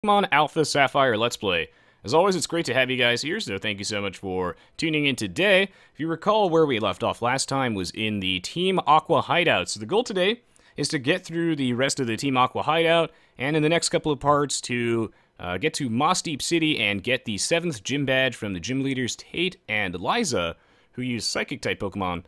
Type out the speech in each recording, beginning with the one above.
Pokemon Alpha Sapphire Let's Play. As always, it's great to have you guys here, so thank you so much for tuning in today. If you recall, where we left off last time was in the Team Aqua Hideout. So the goal today is to get through the rest of the Team Aqua Hideout, and in the next couple of parts to get to Mossdeep City and get the 7th gym badge from the gym leaders Tate and Liza, who use Psychic-type Pokemon.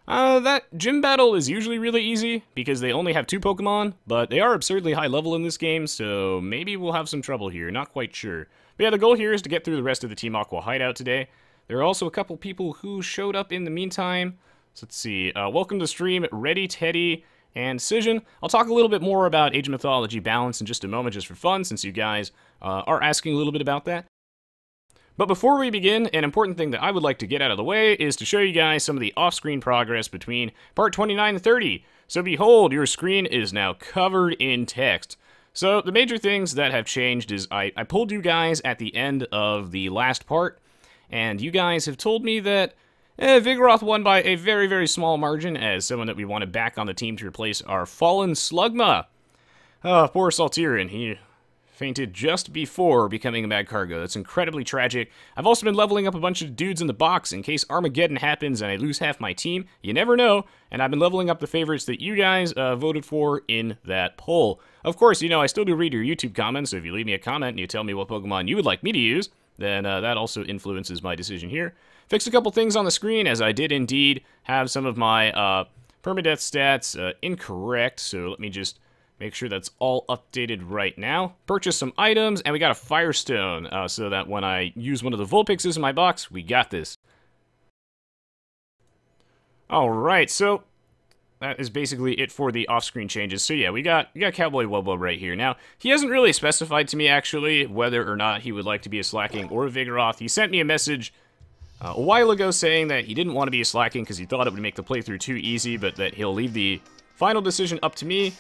That gym battle is usually really easy, because they only have 2 Pokemon, but they are absurdly high level in this game, so maybe we'll have some trouble here, not quite sure. But yeah, the goal here is to get through the rest of the Team Aqua Hideout today. There are also a couple people who showed up in the meantime. So let's see, welcome to stream, Ready, Teddy, and Cision. I'll talk a little bit more about Age of Mythology balance in just a moment, just for fun, since you guys are asking a little bit about that. But before we begin, an important thing that I would like to get out of the way is to show you guys some of the off-screen progress between part 29 and 30. So behold, your screen is now covered in text. So the major things that have changed is I pulled you guys at the end of the last part, and you guys have told me that Vigoroth won by a very, very small margin as someone that we wanted back on the team to replace our fallen Slugma. Oh, poor Saltirian, he fainted just before becoming a Mad Cargo. That's incredibly tragic. I've also been leveling up a bunch of dudes in the box in case Armageddon happens and I lose half my team. You never know, and I've been leveling up the favorites that you guys voted for in that poll. Of course, you know, I still do read your YouTube comments, so if you leave me a comment and you tell me what Pokemon you would like me to use, then that also influences my decision here. Fixed a couple things on the screen, as I did indeed have some of my Perma-Death stats incorrect, so let me just make sure that's all updated right now. Purchase some items, and we got a Firestone, so that when I use one of the Vulpixes in my box, we got this. Alright, so that is basically it for the off-screen changes. So yeah, we got Cowboywubwub right here. Now, he hasn't really specified to me, actually, whether or not he would like to be a Slaking or a Vigoroth. He sent me a message a while ago saying that he didn't want to be a Slaking because he thought it would make the playthrough too easy, but that he'll leave the final decision up to me.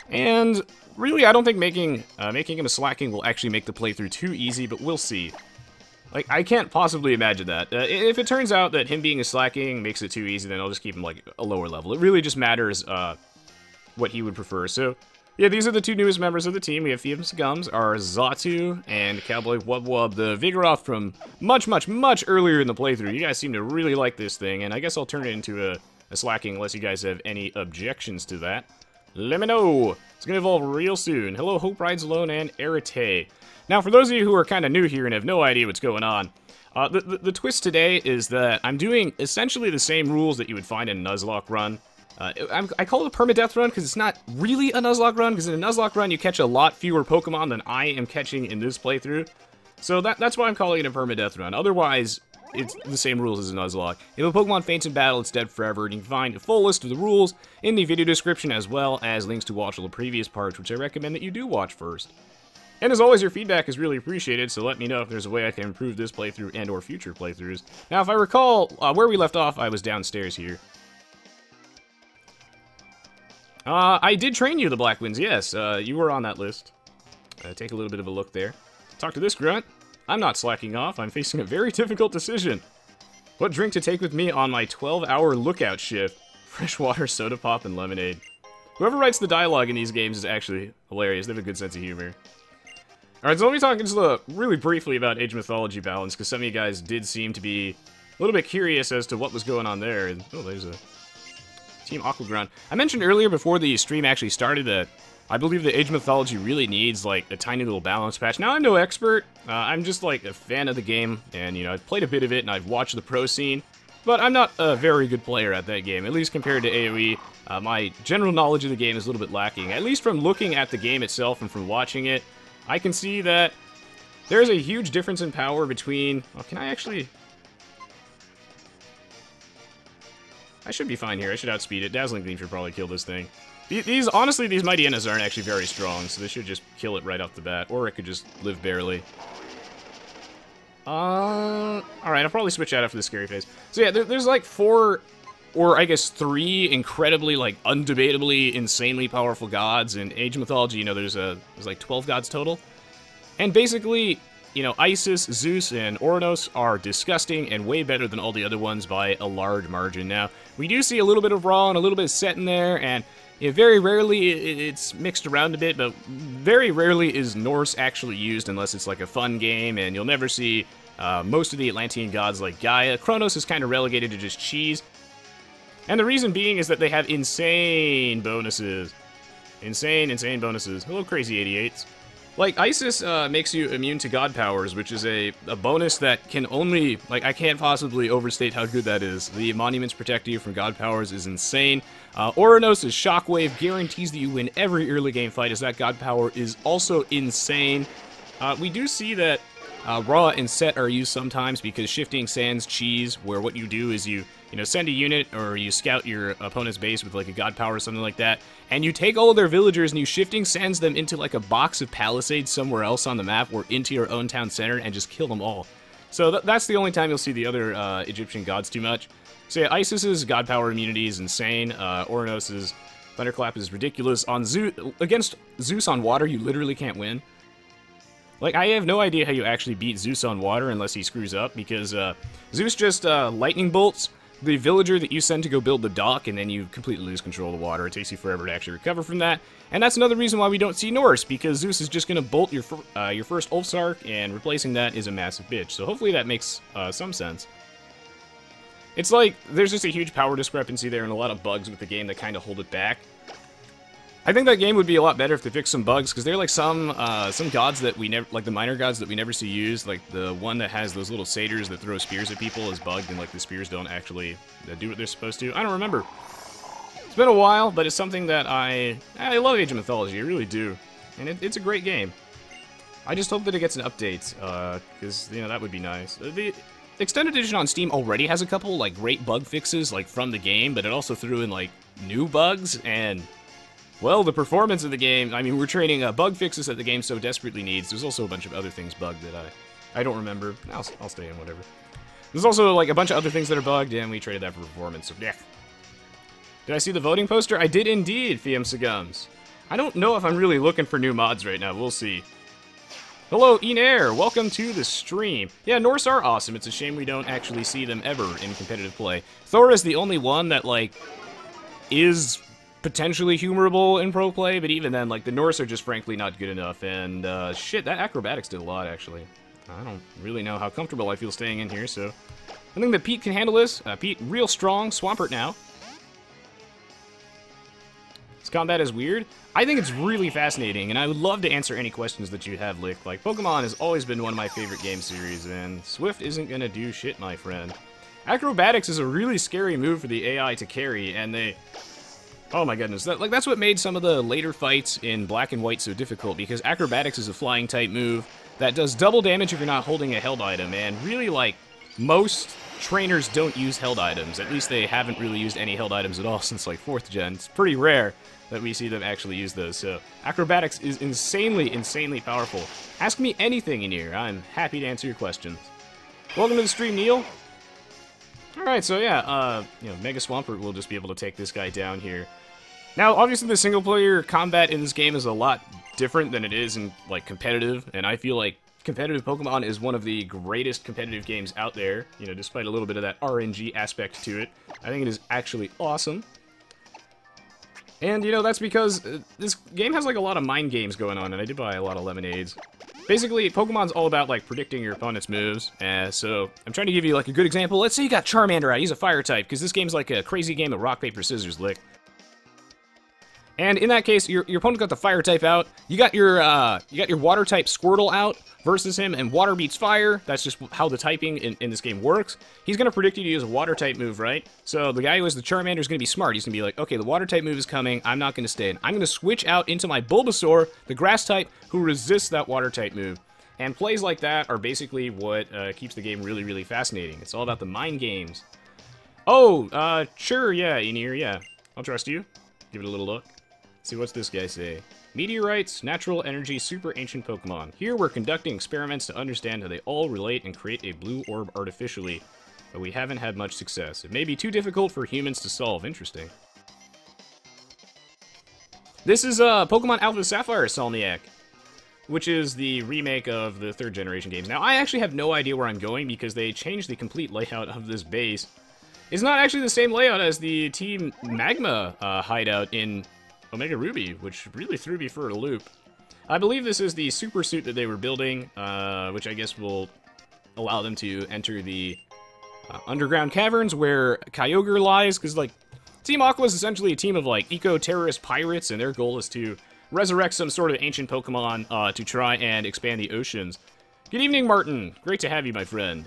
And really, I don't think making him a Slaking will actually make the playthrough too easy, but we'll see. Like, I can't possibly imagine that. If it turns out that him being a Slaking makes it too easy, then I'll just keep him, like, a lower level. It really just matters what he would prefer. So, yeah, these are the 2 newest members of the team. We have Phoebus Gums, our Xatu, and Cowboywubwub the Vigoroth from much, much, much earlier in the playthrough. You guys seem to really like this thing, and I guess I'll turn it into a Slaking unless you guys have any objections to that. Let me know. It's going to evolve real soon. Hello, Hope Rides Alone and Arete. Now, for those of you who are kind of new here and have no idea what's going on, the twist today is that I'm doing essentially the same rules that you would find in a Nuzlocke run. I call it a Perma-Death run because it's not really a Nuzlocke run, because in a Nuzlocke run you catch a lot fewer Pokemon than I am catching in this playthrough. So that's why I'm calling it a Perma-Death run. Otherwise, it's the same rules as a Nuzlocke. If a Pokemon faints in battle, it's dead forever, and you can find a full list of the rules in the video description, as well as links to watch all the previous parts, which I recommend that you do watch first. And as always, your feedback is really appreciated, so let me know if there's a way I can improve this playthrough and or future playthroughs. Now, if I recall, where we left off, I was downstairs here. I did train you, the Black Winds, yes. You were on that list. Take a little bit of a look there. Talk to this grunt. I'm not slacking off. I'm facing a very difficult decision. What drink to take with me on my 12-hour lookout shift? Fresh water, soda pop, and lemonade. Whoever writes the dialogue in these games is actually hilarious. They have a good sense of humor. Alright, so let me talk just really briefly about Age of Mythology balance, because some of you guys did seem to be a little bit curious as to what was going on there. And, oh, there's a Team Aqua Grunt. I mentioned earlier before the stream actually started that I believe that Age of Mythology really needs, like, a tiny little balance patch. Now, I'm no expert. I'm just, like, a fan of the game, and, you know, I've played a bit of it, and I've watched the pro scene, but I'm not a very good player at that game, at least compared to AoE. My general knowledge of the game is a little bit lacking. At least from looking at the game itself and from watching it, I can see that there's a huge difference in power between... Well, can I actually... I should be fine here. I should outspeed it. Dazzling Gleam should probably kill this thing. Honestly, these Mighty Enas aren't actually very strong, so they should just kill it right off the bat, or it could just live barely. Alright, I'll probably switch out after the scary phase. So yeah, there's like 4, or I guess 3 incredibly, like, undebatably, insanely powerful gods. In Age of Mythology, you know, there's like 12 gods total. And basically, you know, Isis, Zeus, and Oranos are disgusting and way better than all the other ones by a large margin. Now, we do see a little bit of Ra and a little bit of Set in there, and very rarely it's mixed around a bit, but very rarely is Norse actually used unless it's like a fun game, and you'll never see most of the Atlantean gods like Gaia. Kronos is kind of relegated to just cheese. And the reason being is that they have insane bonuses. Insane bonuses. Hello, Crazy 88s. Like, Isis makes you immune to god powers, which is a bonus that can only... Like, I can't possibly overstate how good that is. The monuments protect you from god powers is insane. Oranos' Shockwave guarantees that you win every early game fight, as that god power is also insane. We do see that Ra and Set are used sometimes because Shifting Sands cheese, where what you do is you send a unit or you scout your opponent's base with like a god power or something like that, and you take all of their villagers and you Shifting Sands them into like a box of palisades somewhere else on the map or into your own town center and just kill them all. So that's the only time you'll see the other Egyptian gods too much. So yeah, Isis's god power immunity is insane. Oranos' Thunderclap is ridiculous. On against Zeus on water, you literally can't win. Like, I have no idea how you actually beat Zeus on water unless he screws up, because Zeus just lightning bolts the villager that you send to go build the dock, and then you completely lose control of the water. It takes you forever to actually recover from that. And that's another reason why we don't see Norse, because Zeus is just going to bolt your first Ulfsark, and replacing that is a massive bitch. So hopefully that makes some sense. It's like, there's just a huge power discrepancy there and a lot of bugs with the game that kind of hold it back. I think that game would be a lot better if they fixed some bugs, because they're like some gods that we never, like the minor gods that we never see used, like the one that has those little satyrs that throw spears at people is bugged, and like the spears don't actually do what they're supposed to. I don't remember. It's been a while, but it's something that I love Age of Mythology, I really do, and it's a great game. I just hope that it gets an update, because that would be nice. The Extended Edition on Steam already has a couple like great bug fixes like from the game, but it also threw in like new bugs and. Well, the performance of the game, I mean, we're trading bug fixes that the game so desperately needs. There's also a bunch of other things bugged that I don't remember. I'll stay in, whatever. There's also, like, a bunch of other things that are bugged, and we traded that for performance, so yeah. Did I see the voting poster? I did indeed, Fiam Sagums. I don't know if I'm really looking for new mods right now. We'll see. Hello, Enair. Welcome to the stream. Yeah, Norse are awesome. It's a shame we don't actually see them ever in competitive play. Thor is the only one that, like, is potentially humorable in pro play, but even then, like, the Norse are just frankly not good enough, and shit, that acrobatics did a lot, actually. I don't really know how comfortable I feel staying in here, so I think that Pete can handle this. Pete, real strong, Swampert now. This combat is weird. I think it's really fascinating, and I would love to answer any questions that you have, Lick. Like, Pokemon has always been one of my favorite game series, and Swift isn't gonna do shit, my friend. Acrobatics is a really scary move for the AI to carry, and they... Oh my goodness, that's what made some of the later fights in Black and White so difficult, because Acrobatics is a flying type move that does double damage if you're not holding a held item, and really, like, most trainers don't use held items. At least they haven't really used any held items at all since, like, 4th gen. It's pretty rare that we see them actually use those, so Acrobatics is insanely, insanely powerful. Ask me anything in here, I'm happy to answer your questions. Welcome to the stream, Neil. Alright, so yeah, Mega Swampert will just be able to take this guy down here. Now, obviously the single-player combat in this game is a lot different than it is in, like, competitive, and I feel like competitive Pokemon is one of the greatest competitive games out there, despite a little bit of that RNG aspect to it. I think it is actually awesome. And, that's because this game has, like, a lot of mind games going on, and I did buy a lot of lemonades. Basically, Pokemon's all about, like, predicting your opponent's moves, so I'm trying to give you, like, a good example. Let's say you got Charmander out, he's a fire type, because this game's like a crazy game of rock, paper, scissors, Lick. And in that case, your opponent got the fire type out, you got your water type Squirtle out versus him, and water beats fire. That's just how the typing in this game works. He's going to predict you to use a water type move, right? So the guy who has the Charmander is going to be smart. He's going to be like, okay, the water type move is coming, I'm not going to stay in. I'm going to switch out into my Bulbasaur, the grass type, who resists that water type move. And plays like that are basically what keeps the game really, really fascinating. It's all about the mind games. Oh, sure, yeah, Enir, yeah. I'll trust you. Give it a little look. See, what's this guy say? Meteorites, natural energy, super ancient Pokemon. Here we're conducting experiments to understand how they all relate and create a blue orb artificially, but we haven't had much success. It may be too difficult for humans to solve. Interesting. This is Pokemon Alpha Sapphire Salmiak, which is the remake of the 3rd generation games. Now, I actually have no idea where I'm going because they changed the complete layout of this base. It's not actually the same layout as the Team Magma hideout in Omega Ruby, which really threw me for a loop. I believe this is the super suit that they were building, which I guess will allow them to enter the underground caverns where Kyogre lies, because, like, Team Aqua is essentially a team of, like, eco-terrorist pirates, and their goal is to resurrect some sort of ancient Pokemon to try and expand the oceans. Good evening, Martin. Great to have you, my friend.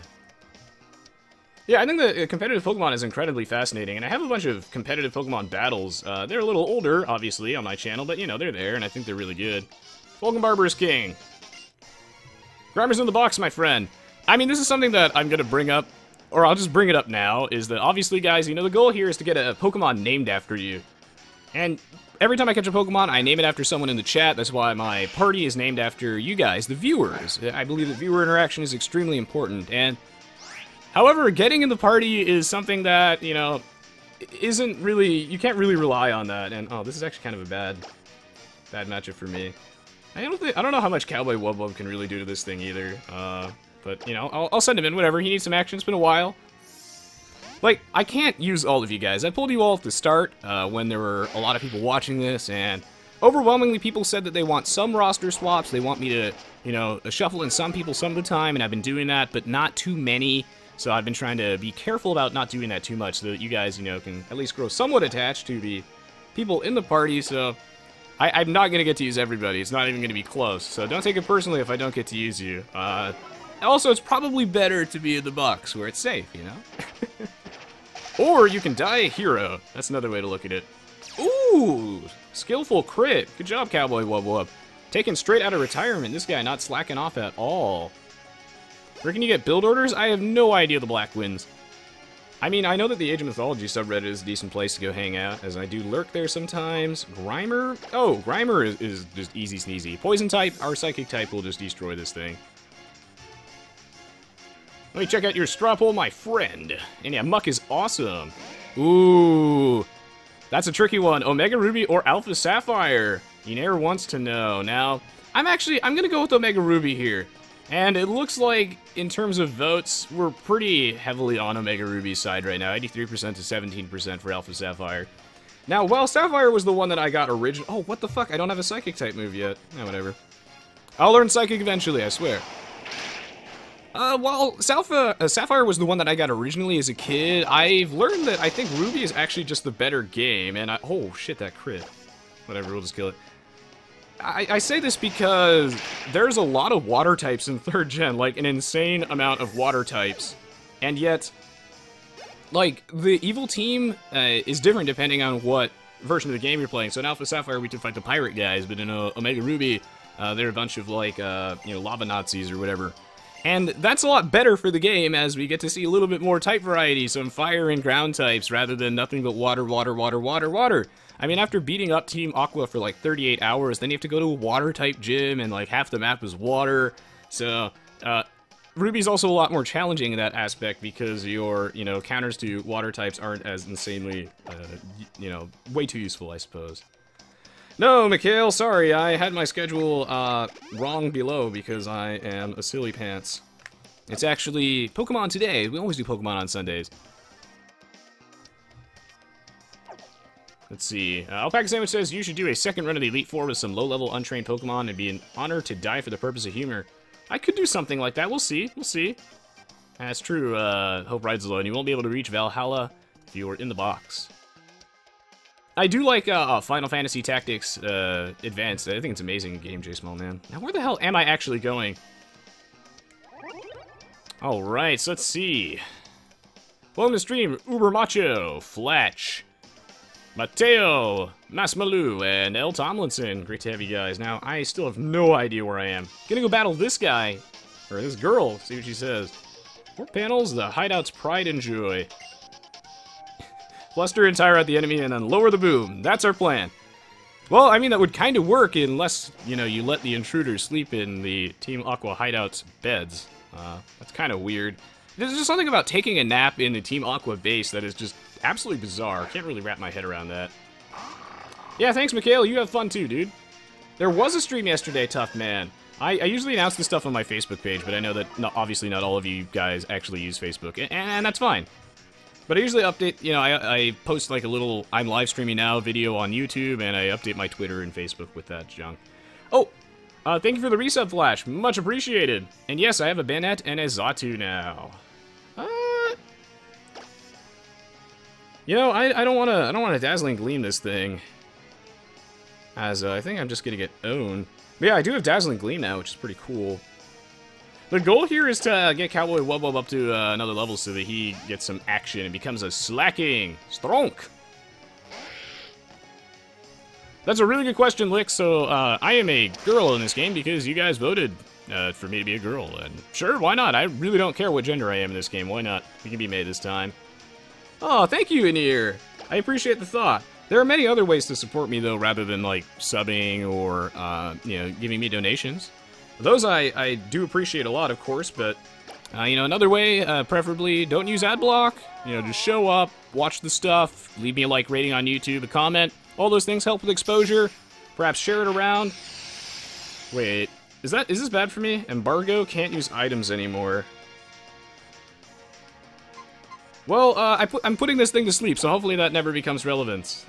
Yeah, I think the competitive Pokemon is incredibly fascinating, and I have a bunch of competitive Pokemon battles. They're a little older, obviously, on my channel, but, you know, they're there, and I think they're really good. Welcome, Barbarous King. Grimmer's in the box, my friend. I mean, this is something that I'm going to bring up, or I'll just bring it up now, is that obviously, guys, you know, the goal here is to get a Pokemon named after you. And every time I catch a Pokemon, I name it after someone in the chat. That's why my party is named after you guys, the viewers. I believe that viewer interaction is extremely important. And, however, getting in the party is something that, you know, isn't really, you can't really rely on that. And, oh, this is actually kind of a bad matchup for me. I don't know how much Cowboywubwub can really do to this thing either. But, you know, I'll send him in, whatever. He needs some action. It's been a while. Like, I can't use all of you guys. I pulled you all at the start when there were a lot of people watching this, and overwhelmingly people said that they want some roster swaps. They want me to, you know, shuffle in some people some of the time, and I've been doing that, but not too many. So I've been trying to be careful about not doing that too much so that you guys, you know, can at least grow somewhat attached to the people in the party. So I'm not going to get to use everybody. It's not even going to be close. So don't take it personally if I don't get to use you. Also, it's probably better to be in the box where it's safe, you know? Or you can die a hero. That's another way to look at it. Ooh, skillful crit. Good job, Cowboywubwub. Taken straight out of retirement. This guy not slacking off at all. Where can you get build orders? I have no idea the Black wins. I mean, I know that the Age of Mythology subreddit is a decent place to go hang out, as I do lurk there sometimes. Grimer? Oh, Grimer is just easy sneezy. Poison type, our Psychic type will just destroy this thing. Let me check out your straw poll, my friend. And yeah, Muck is awesome. Ooh, that's a tricky one. Omega Ruby or Alpha Sapphire? Enair wants to know. Now, I'm gonna go with Omega Ruby here. And it looks like, in terms of votes, we're pretty heavily on Omega Ruby's side right now. 83% to 17% for Alpha Sapphire. Now, while Sapphire was the one that I got originally... Oh, what the fuck? I don't have a Psychic type move yet. Eh, whatever. I'll learn Psychic eventually, I swear. While Sapphire was the one that I got originally as a kid, I've learned that I think Ruby is actually just the better game, and oh, shit, that crit. Whatever, we'll just kill it. I say this because there's a lot of water types in 3rd gen, like an insane amount of water types, and yet, like, the evil team is different depending on what version of the game you're playing. So in Alpha Sapphire, we did fight the pirate guys, but in Omega Ruby, they're a bunch of, like, you know, lava Nazis or whatever. And that's a lot better for the game, as we get to see a little bit more type variety, some fire and ground types, rather than nothing but water, water, water, water, water. I mean, after beating up Team Aqua for like 38 hours, then you have to go to a water-type gym, and like half the map is water. So, Ruby's also a lot more challenging in that aspect, because your, you know, counters to water types aren't as insanely, you know, way too useful, I suppose. No, Mikhail, sorry, I had my schedule wrong below because I am a silly pants. It's actually Pokemon Today. We always do Pokemon on Sundays. Let's see. Alpaca Sandwich says, you should do a second run of the Elite Four with some low-level untrained Pokemon. It'd be an honor to die for the purpose of humor. I could do something like that. We'll see. We'll see. That's true. Hope rides alone. You won't be able to reach Valhalla if you were in the box. I do like Final Fantasy Tactics Advanced. I think it's amazing game, J Small Man. Now, where the hell am I actually going? Alright, so let's see. Welcome to stream, Uber Macho, Fletch, Mateo, Masmalou, and L. Tomlinson. Great to have you guys. Now, I still have no idea where I am. Gonna go battle this guy, or this girl, see what she says. 4 panels, the Hideout's pride and joy. Fluster and tire out the enemy, and then lower the boom. That's our plan. Well, I mean, that would kind of work unless, you know, you let the intruders sleep in the Team Aqua Hideout's beds. That's kind of weird. There's just something about taking a nap in the Team Aqua base that is just absolutely bizarre. Can't really wrap my head around that. Yeah, thanks, Mikhail. You have fun too, dude. There was a stream yesterday, Tough Man. I usually announce this stuff on my Facebook page, but I know that obviously not all of you guys actually use Facebook, and that's fine. But I usually update, you know, I post like a little I'm live streaming now video on YouTube, and I update my Twitter and Facebook with that junk. Oh, thank you for the resub, Flash. Much appreciated. And yes, I have a Bennett and a Zatu now. You know, I don't wanna Dazzling Gleam this thing, as I think I'm just gonna get owned. But yeah, I do have Dazzling Gleam now, which is pretty cool. The goal here is to get Cowboywubwub up to another level so that he gets some action and becomes a Slaking Stronk. That's a really good question, Lick. So, I am a girl in this game because you guys voted for me to be a girl. And sure, why not? I really don't care what gender I am in this game. Why not? We can be made this time. Oh, thank you, Anir. I appreciate the thought. There are many other ways to support me, though, rather than, like, subbing or, you know, giving me donations. Those I do appreciate a lot, of course, but, you know, another way, preferably, don't use ad block. You know, just show up, watch the stuff, leave me a like rating on YouTube, a comment. All those things help with exposure. Perhaps share it around. Wait, is this bad for me? Embargo, can't use items anymore. Well, I'm putting this thing to sleep, so hopefully that never becomes relevant.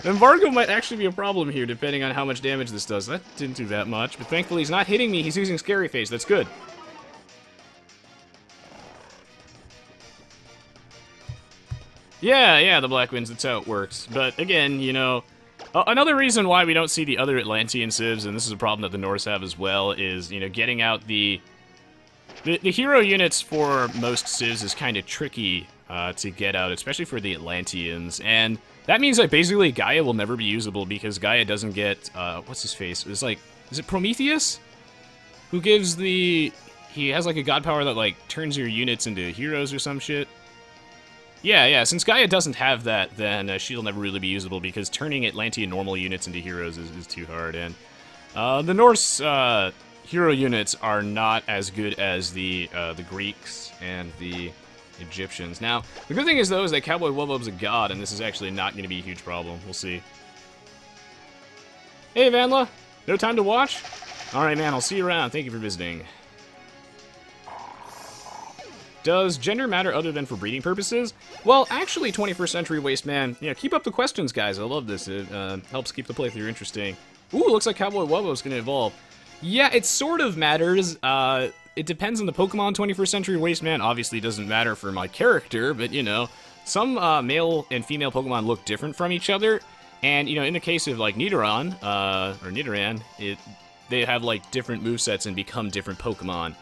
Embargo might actually be a problem here, depending on how much damage this does. That didn't do that much, but thankfully he's not hitting me. He's using Scary Face. That's good. Yeah, the Black Winds, that's how it works. But again, you know, another reason why we don't see the other Atlantean civs, and this is a problem that the Norse have as well, is, you know, getting out the hero units for most civs is kind of tricky to get out, especially for the Atlanteans, and that means that basically Gaia will never be usable because Gaia doesn't get, what's his face? It's like, is it Prometheus? Who gives he has like a god power that like turns your units into heroes or some shit. Yeah, since Gaia doesn't have that, then she'll never really be usable because turning Atlantean normal units into heroes is too hard, and the Norse hero units are not as good as the Greeks and the Egyptians. Now, the good thing is, though, is that Cowboywubwub's a god, and this is actually not going to be a huge problem. We'll see. Hey, Vanla. No time to watch? Alright, man, I'll see you around. Thank you for visiting. Does gender matter other than for breeding purposes? Well, actually, 21st Century Waste Man, yeah, keep up the questions, guys. I love this. It helps keep the playthrough interesting. Ooh, looks like Cowboywubwub's going to evolve. Yeah, it sort of matters. It depends on the Pokemon. 21st Century Waste Man obviously doesn't matter for my character, but, you know, some male and female Pokemon look different from each other. And, you know, in the case of, like, Nidoran, or Nidoran, they have, like, different movesets and become different Pokemon.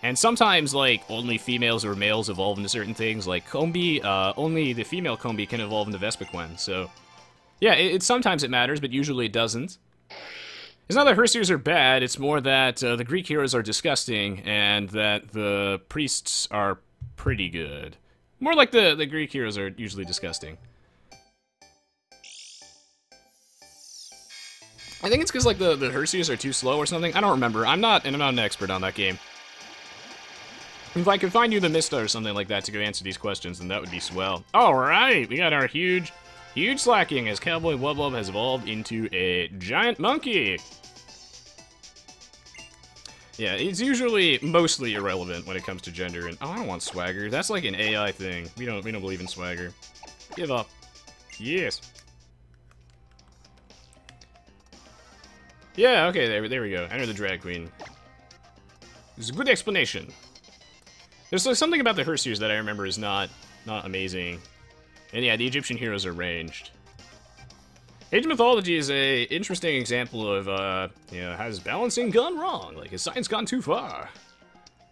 And sometimes, like, only females or males evolve into certain things. Like, Combi, only the female Combi can evolve into Vespiquen. So, yeah, sometimes it matters, but usually it doesn't. It's not that Hersiers are bad, it's more that the Greek heroes are disgusting, and that the priests are pretty good. More like the Greek heroes are usually disgusting. I think it's because, like, the Hersiers are too slow or something. I don't remember. I'm not an expert on that game. If I could find you the Mista or something like that to go answer these questions, then that would be swell. Alright, we got our huge Slaking as Cowboywubwub has evolved into a giant monkey. Yeah, it's usually mostly irrelevant when it comes to gender. And oh, I don't want swagger. That's like an AI thing. We don't believe in swagger. Give up. Yes. Yeah. Okay. There we go. Enter the drag queen. It's a good explanation. There's something about the Hersiers that I remember is not amazing. And yeah, the Egyptian heroes are ranged. Age of Mythology is a interesting example of, you know, has balancing gone wrong? Like, has science gone too far?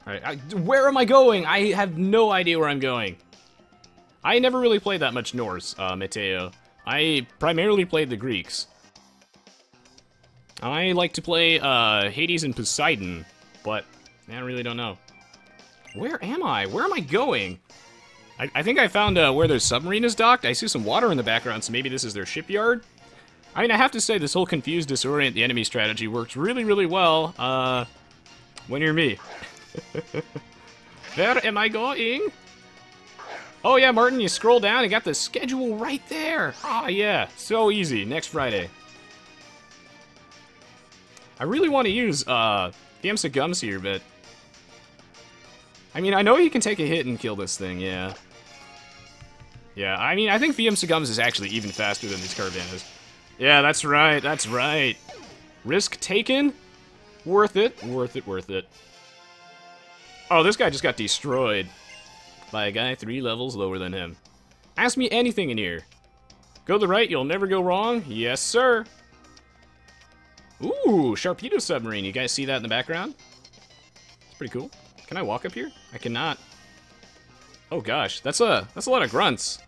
Alright, where am I going? I have no idea where I'm going. I never really played that much Norse, Meteo. I primarily played the Greeks. I like to play, Hades and Poseidon, but I really don't know. Where am I? Where am I going? I think I found where their submarine is docked. I see some water in the background, so maybe this is their shipyard. I mean, I have to say, this whole confuse, disorient the enemy strategy works really, really well, when you're me. Where am I going? Oh yeah, Martin, you scroll down and got the schedule right there. Ah, yeah, so easy, next Friday. I really want to use, the Gums here, but I mean, I know he can take a hit and kill this thing, yeah. Yeah, I mean, I think VM Sagums is actually even faster than these Caravanas. Yeah, that's right, that's right. Risk taken? Worth it, worth it, worth it. Oh, this guy just got destroyed by a guy 3 levels lower than him. Ask me anything in here. Go to the right, you'll never go wrong. Yes, sir. Ooh, Sharpedo submarine. You guys see that in the background? It's pretty cool. Can I walk up here? I cannot. Oh gosh, that's a lot of grunts.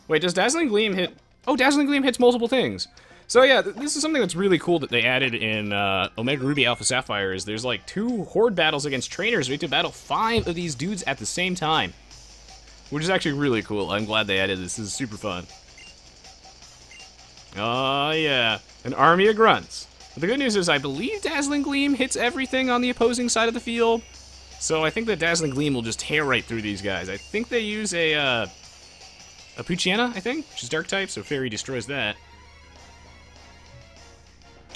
Wait, does Dazzling Gleam hit? Oh, Dazzling Gleam hits multiple things. So yeah, this is something that's really cool that they added in Omega Ruby Alpha Sapphire. Is there's like 2 horde battles against trainers. We have to battle 5 of these dudes at the same time, which is actually really cool. I'm glad they added this. This is super fun. Oh yeah, an army of grunts. But the good news is I believe Dazzling Gleam hits everything on the opposing side of the field. So I think that Dazzling Gleam will just tear right through these guys. I think they use a Poochyena, I think, which is dark type, so Fairy destroys that.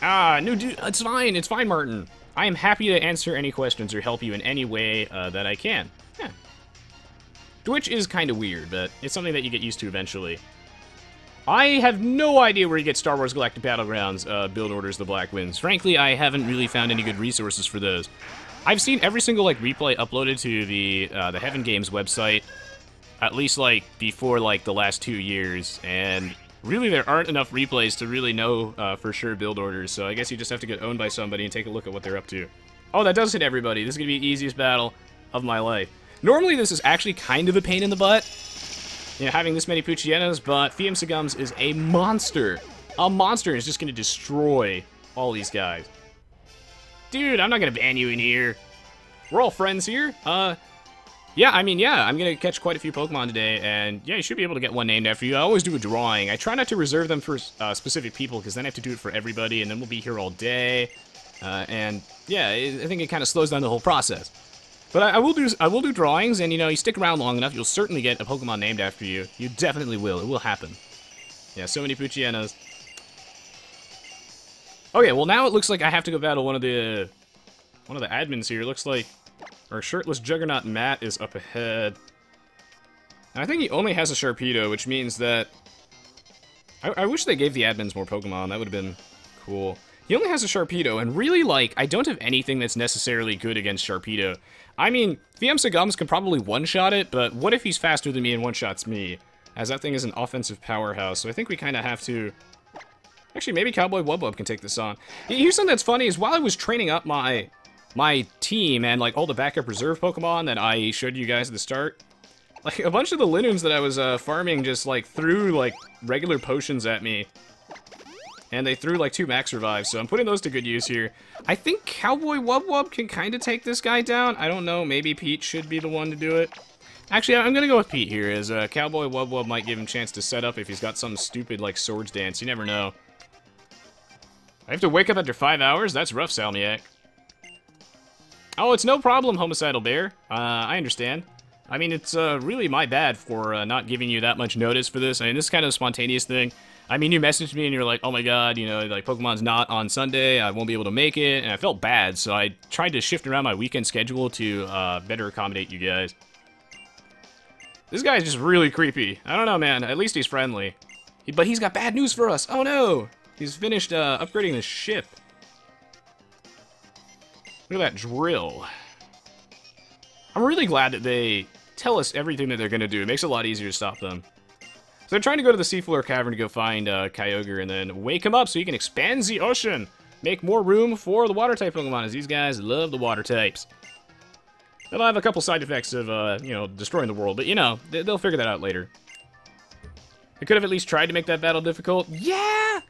Ah, no, dude, it's fine, Martin. I am happy to answer any questions or help you in any way that I can. Yeah. Which is kind of weird, but it's something that you get used to eventually. I have no idea where you get Star Wars Galactic Battlegrounds build orders, the Black Winds. Frankly, I haven't really found any good resources for those. I've seen every single like replay uploaded to the Heaven Games website, at least like before like the last 2 years, and really there aren't enough replays to really know for sure build orders. So I guess you just have to get owned by somebody and take a look at what they're up to. Oh, that does hit everybody. This is gonna be the easiest battle of my life. Normally this is actually kind of a pain in the butt, you know, having this many Poochyenas, but VM Sagums is a monster. A monster is just gonna destroy all these guys. Dude, I'm not gonna ban you in here. We're all friends here. Yeah, I mean, yeah, I'm gonna catch quite a few Pokemon today, and yeah, you should be able to get one named after you. I always do a drawing. I try not to reserve them for specific people, because then I have to do it for everybody, and then we'll be here all day. And yeah, I think it kind of slows down the whole process. But I will do drawings, and you know, you stick around long enough, you'll certainly get a Pokemon named after you. You definitely will. It will happen. Yeah, so many Poochyenas. Okay, well now it looks like I have to go battle one of the admins here. It looks like our shirtless Juggernaut Matt is up ahead. And I think he only has a Sharpedo, which means that I wish they gave the admins more Pokemon. That would have been cool. He only has a Sharpedo, and really, like, I don't have anything that's necessarily good against Sharpedo. I mean, VM Sagums can probably one-shot it, but what if he's faster than me and one-shots me? As that thing is an offensive powerhouse, so I think we kind of have to... Actually, maybe Cowboywubwub can take this on. Here's something that's funny, is while I was training up my team and, like, all the backup reserve Pokemon that I showed you guys at the start, like, a bunch of the Linoons that I was farming just, like, threw, like, regular potions at me. And they threw, like, 2 max revives, so I'm putting those to good use here. I think Cowboywubwub can kind of take this guy down. I don't know, maybe Pete should be the one to do it. Actually, I'm gonna go with Pete here, as Cowboywubwub might give him a chance to set up if he's got some stupid, like, Swords Dance. You never know. I have to wake up after 5 hours? That's rough, Salmiak. Oh, it's no problem, Homicidal Bear. I understand. I mean, it's really my bad for not giving you that much notice for this. I mean, this is kind of a spontaneous thing. I mean, you messaged me and you're like, oh my god, you know, like, Pokemon's not on Sunday, I won't be able to make it, and I felt bad, so I tried to shift around my weekend schedule to better accommodate you guys. This guy is just really creepy. I don't know, man. At least he's friendly. But he's got bad news for us. Oh no! He's finished upgrading the ship. Look at that drill. I'm really glad that they tell us everything that they're going to do. It makes it a lot easier to stop them. So they're trying to go to the seafloor cavern to go find Kyogre and then wake him up so he can expand the ocean. Make more room for the water-type Pokemon, as these guys love the water types. They'll have a couple side effects of, you know, destroying the world, but, you know, they'll figure that out later. They could have at least tried to make that battle difficult. Yeah!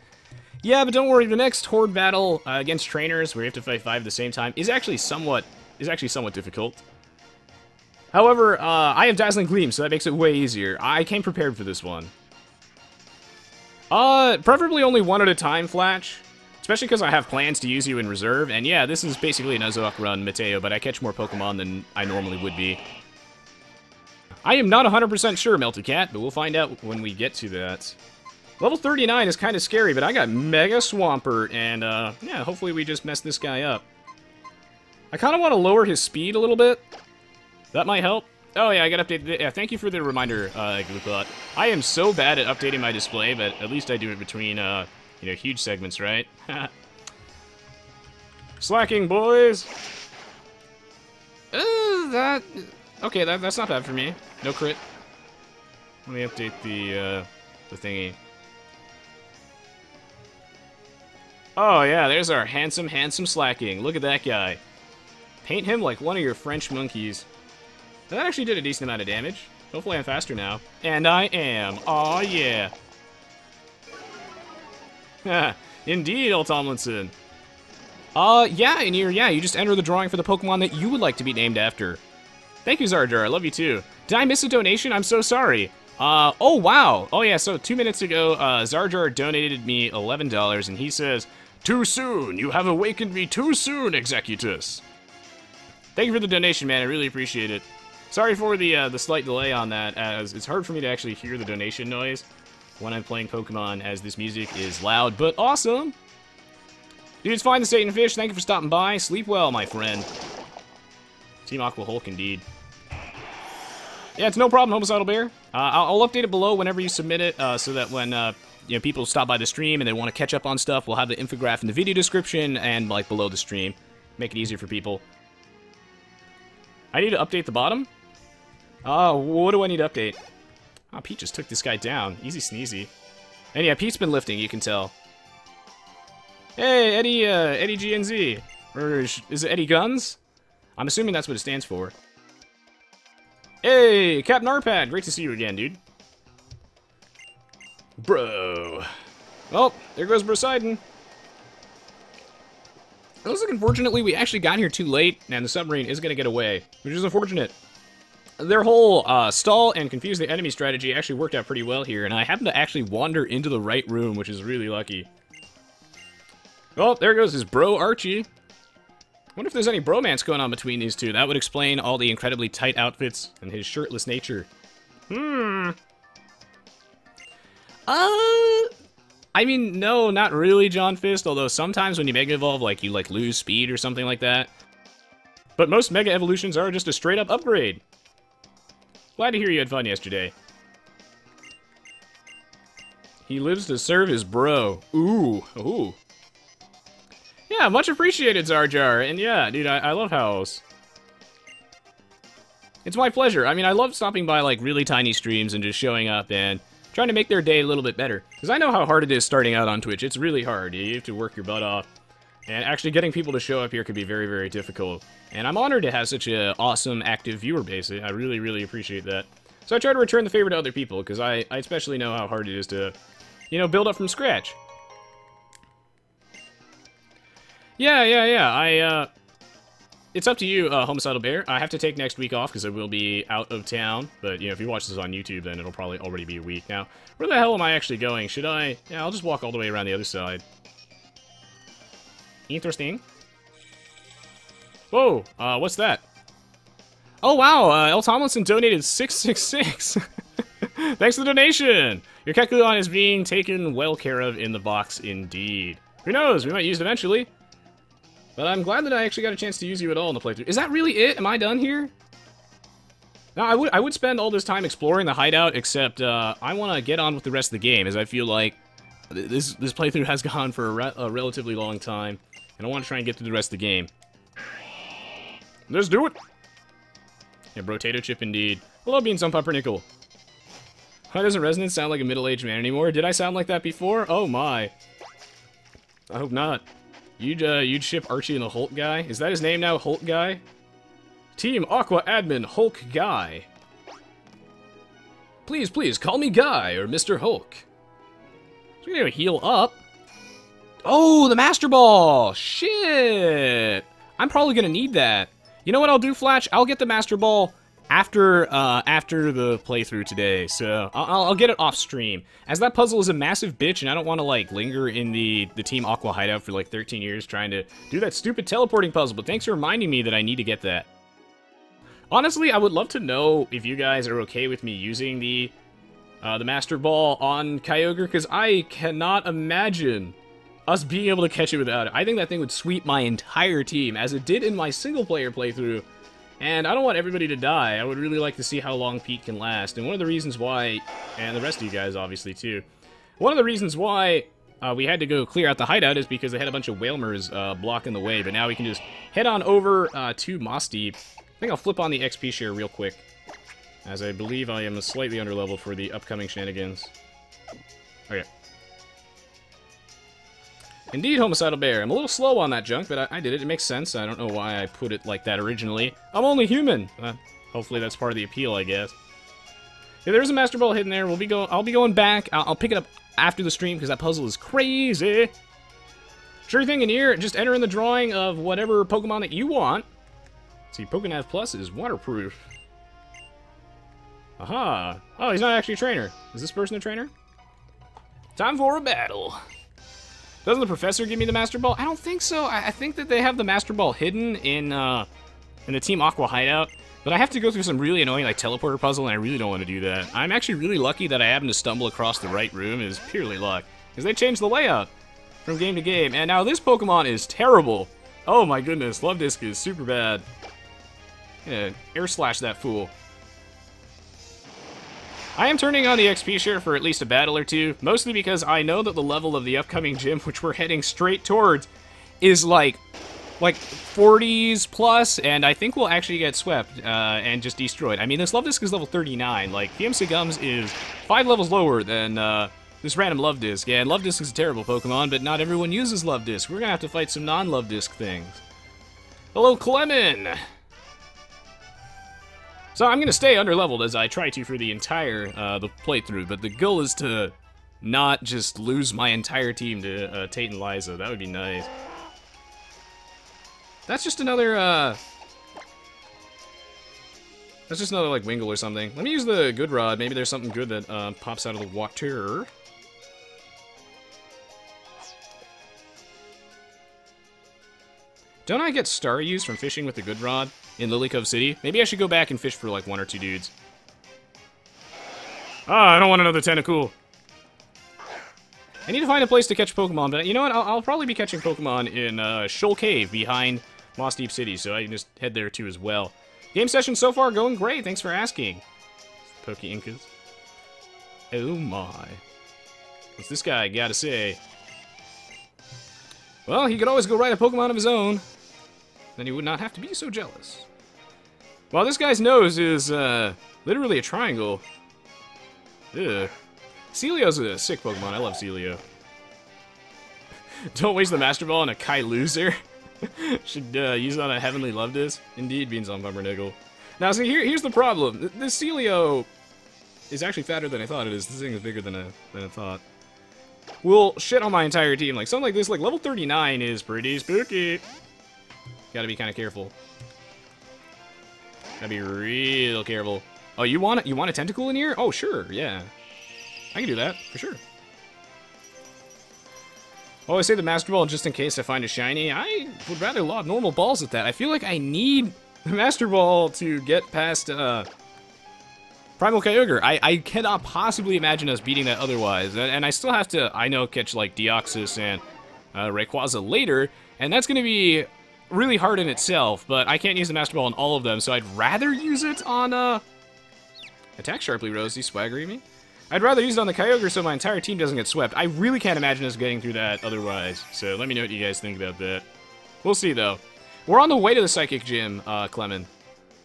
Yeah, but don't worry, the next Horde battle against trainers, where you have to fight 5 at the same time, is actually somewhat difficult. However, I have Dazzling Gleam, so that makes it way easier. I came prepared for this one. Preferably only one at a time, Flatch. Especially because I have plans to use you in reserve, and yeah, this is basically an Nuzlocke run, Mateo, but I catch more Pokemon than I normally would be. I am not 100% sure, Melty Cat, but we'll find out when we get to that. Level 39 is kind of scary, but I got Mega Swampert, and, yeah, hopefully we just mess this guy up. I kind of want to lower his speed a little bit, That might help. Oh yeah, I got to update. Yeah, thank you for the reminder, Glupot. I am so bad at updating my display, but at least I do it between, you know, huge segments, right? Slacking, boys. Okay, that's not bad for me. No crit. Let me update the thingy. Oh yeah, there's our handsome Slacking. Look at that guy. Paint him like one of your French monkeys. That actually did a decent amount of damage. Hopefully I'm faster now. And I am. Aw, yeah. Indeed, old Tomlinson. Yeah, and you just enter the drawing for the Pokemon that you would like to be named after. Thank you, Zarjar. I love you too. Did I miss a donation? I'm so sorry. Oh, wow. Oh, yeah, so 2 minutes ago, Zarjar donated me $11, and he says, "Too soon. You have awakened me too soon, Executus." Thank you for the donation, man. I really appreciate it. Sorry for the slight delay on that, as it's hard for me to actually hear the donation noise when I'm playing Pokemon, as this music is loud, but awesome. Dude, it's fine, the Satan Fish. Thank you for stopping by. Sleep well, my friend. Team Aqua Hulk, indeed. Yeah, it's no problem, Homicidal Bear. I'll update it below whenever you submit it, so that when you know, people stop by the stream and they want to catch up on stuff, we'll have the infograph in the video description and like below the stream. Make it easier for people. I need to update the bottom? What do I need to update? Oh, Pete just took this guy down. Easy sneezy. And yeah, Pete's been lifting, you can tell. Hey, Eddie GNZ. Or is it Eddie Guns? I'm assuming that's what it stands for. Hey, Captain Arpad. Great to see you again, dude. Bro. Oh, there goes Brosidon. It looks like, unfortunately, we actually got here too late, and the submarine is going to get away, which is unfortunate. Their whole stall and confuse the enemy strategy actually worked out pretty well here, and I happened to actually wander into the right room, which is really lucky. Oh, there goes his bro, Archie. Wonder if there's any bromance going on between these two. That would explain all the incredibly tight outfits and his shirtless nature. I mean, no, not really, John Fist, although sometimes when you Mega Evolve, like, you, like, lose speed or something like that. But most Mega Evolutions are just a straight-up upgrade. Glad to hear you had fun yesterday. He lives to serve his bro. Ooh. Yeah, much appreciated, Zarjar. And yeah, dude, I love House. It's my pleasure. I mean, I love stopping by, like, really tiny streams and just showing up and trying to make their day a little bit better. Because I know how hard it is starting out on Twitch. It's really hard. You have to work your butt off. And actually getting people to show up here could be very, very difficult. And I'm honored to have such an awesome, active viewer base. I really, really appreciate that. So I try to return the favor to other people, because I especially know how hard it is to, you know, build up from scratch. Yeah. It's up to you, Homicidal Bear. I have to take next week off, because I will be out of town. But, you know, if you watch this on YouTube, then it'll probably already be a week. Now, where the hell am I actually going? Should I... Yeah, I'll just walk all the way around the other side. Interesting. Whoa, what's that? Oh, wow, L. Tomlinson donated 666. Thanks for the donation. Your Kekuon is being taken well care of in the box, indeed. Who knows, we might use it eventually. But I'm glad that I actually got a chance to use you at all in the playthrough. Is that really it? Am I done here? No, I would spend all this time exploring the hideout, except I want to get on with the rest of the game, as I feel like this playthrough has gone for a relatively long time. And I want to try and get through the rest of the game. Let's do it! Yeah, Brotato Chip indeed. Hello, Beans on Pumpernickel. Why doesn't Resonance sound like a middle-aged man anymore? Did I sound like that before? Oh my. I hope not. You'd ship Archie and the Hulk guy? Is that his name now, Hulk guy? Team Aqua Admin Hulk Guy. Please, call me Guy or Mr. Hulk. So we're gonna heal up. Oh, the Master Ball! Shit! I'm probably gonna need that. You know what I'll do, Flatch? I'll get the Master Ball after the playthrough today, so I'll get it off stream. As that puzzle is a massive bitch, and I don't want to, like, linger in the Team Aqua Hideout for, like, 13 years trying to do that stupid teleporting puzzle, but thanks for reminding me that I need to get that. Honestly, I would love to know if you guys are okay with me using the Master Ball on Kyogre, because I cannot imagine us being able to catch it without it. I think that thing would sweep my entire team, as it did in my single-player playthrough. And I don't want everybody to die. I would really like to see how long Pete can last. And one of the reasons why, and the rest of you guys obviously too, one of the reasons why we had to go clear out the hideout is because they had a bunch of whalers blocking the way. But now we can just head on over to Mossdeep. I think I'll flip on the XP share real quick, as I believe I am slightly underleveled for the upcoming shenanigans. Okay. Indeed, Homicidal Bear. I'm a little slow on that junk, but I did it. It makes sense. I don't know why I put it like that originally. I'm only human. Hopefully that's part of the appeal, I guess. Yeah, there's a Master Ball hidden there. I'll be going back. I'll pick it up after the stream because that puzzle is crazy. Sure thing in here. Just enter in the drawing of whatever Pokemon that you want. See, Pokenav Plus is waterproof. Aha. Oh, he's not actually a trainer. Is this person a trainer? Time for a battle. Doesn't the professor give me the Master Ball? I don't think so. I think that they have the Master Ball hidden in the Team Aqua Hideout, but I have to go through some really annoying like teleporter puzzle, and I really don't want to do that. I'm actually really lucky that I happened to stumble across the right room. It is purely luck, because they changed the layout from game to game, and now this Pokemon is terrible. Oh my goodness, Love Disc is super bad. Yeah, air slash that fool. I am turning on the XP share for at least a battle or two, mostly because I know that the level of the upcoming gym, which we're heading straight towards, is like 40s plus, and I think we'll actually get swept and just destroyed. I mean, this Love Disc is level 39. Like, PMC Gums is 5 levels lower than this random Love Disc. Yeah, and Love Disc is a terrible Pokemon, but not everyone uses Love Disc. We're gonna have to fight some non-Love Disc things. Hello, Clemon! So I'm going to stay underleveled as I try to for the entire the playthrough, but the goal is to not just lose my entire team to Tate and Liza. That would be nice. That's just another, like, Wingull or something. Let me use the Good Rod. Maybe there's something good that pops out of the water. Don't I get star use from fishing with the Good Rod in Lily Cove City? Maybe I should go back and fish for like 1 or 2 dudes. Ah, I don't want another Tentacool. I need to find a place to catch Pokemon, but you know what? I'll probably be catching Pokemon in Shoal Cave behind Mossdeep City, so I can just head there too as well. Game session so far going great. Thanks for asking. Poke Incas. Oh my. What's this guy gotta say? Well, he could always go ride a Pokemon of his own. Then he would not have to be so jealous. Well, this guy's nose is literally a triangle. Ugh. Celio's a sick Pokemon. I love Celio. Don't waste the Master Ball on a Kai loser. Should use it on a Heavenly Love Disc. Indeed, Beans on Pumpernickel. Now, see, here's the problem. This Celio is actually fatter than I thought it is. This thing is bigger than I thought. Will shit on my entire team. Like, something like this, like, level 39 is pretty spooky. Gotta be kind of careful. Gotta be real careful. Oh, you want a Tentacool in here? Oh, sure, yeah. I can do that, for sure. Oh, I say the Master Ball just in case I find a shiny. I would rather lob normal balls at that. I feel like I need the Master Ball to get past, Primal Kyogre. I cannot possibly imagine us beating that otherwise. And I still have to, I know, catch, like, Deoxys and Rayquaza later. And that's going to be really hard in itself, but I can't use the Master Ball on all of them, so I'd rather use it on, Attack sharply, Rosie, swaggering me. I'd rather use it on the Kyogre so my entire team doesn't get swept. I really can't imagine us getting through that otherwise, so let me know what you guys think about that. We'll see, though. We're on the way to the Psychic Gym, Clemon.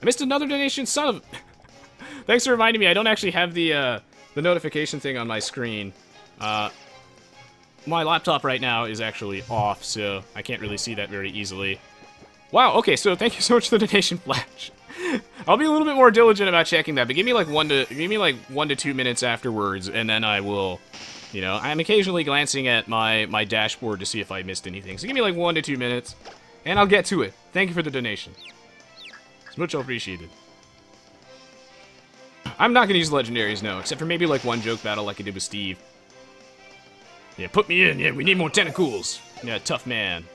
I missed another donation, son of... Thanks for reminding me, I don't actually have the notification thing on my screen. My laptop right now is actually off, so I can't really see that very easily. Wow, okay, so thank you so much for the donation, Flash. I'll be a little bit more diligent about checking that, but give me like 1 to 2 minutes afterwards, and then I will, you know, I'm occasionally glancing at my dashboard to see if I missed anything. So give me like 1 to 2 minutes, and I'll get to it. Thank you for the donation. It's much appreciated. I'm not gonna use legendaries, no, except for maybe like one joke battle like I did with Steve. Yeah, put me in. Yeah, we need more Tentacools. Yeah, tough man.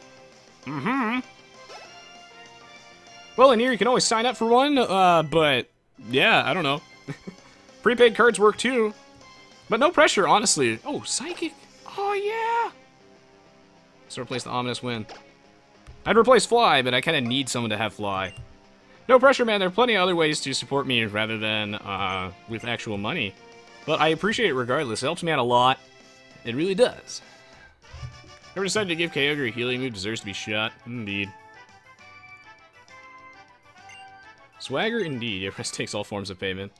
Mm-hmm. Well, in here you can always sign up for one, but yeah, I don't know. Prepaid cards work too, but no pressure, honestly. Oh, Psychic. Oh, yeah. So replace the Ominous Wind. I'd replace Fly, but I kind of need someone to have Fly. No pressure, man. There are plenty of other ways to support me rather than with actual money. But I appreciate it regardless. It helps me out a lot. It really does. Whoever decided to give Kyogre a healing move deserves to be shot. Indeed. Swagger, indeed. Your press takes all forms of payment.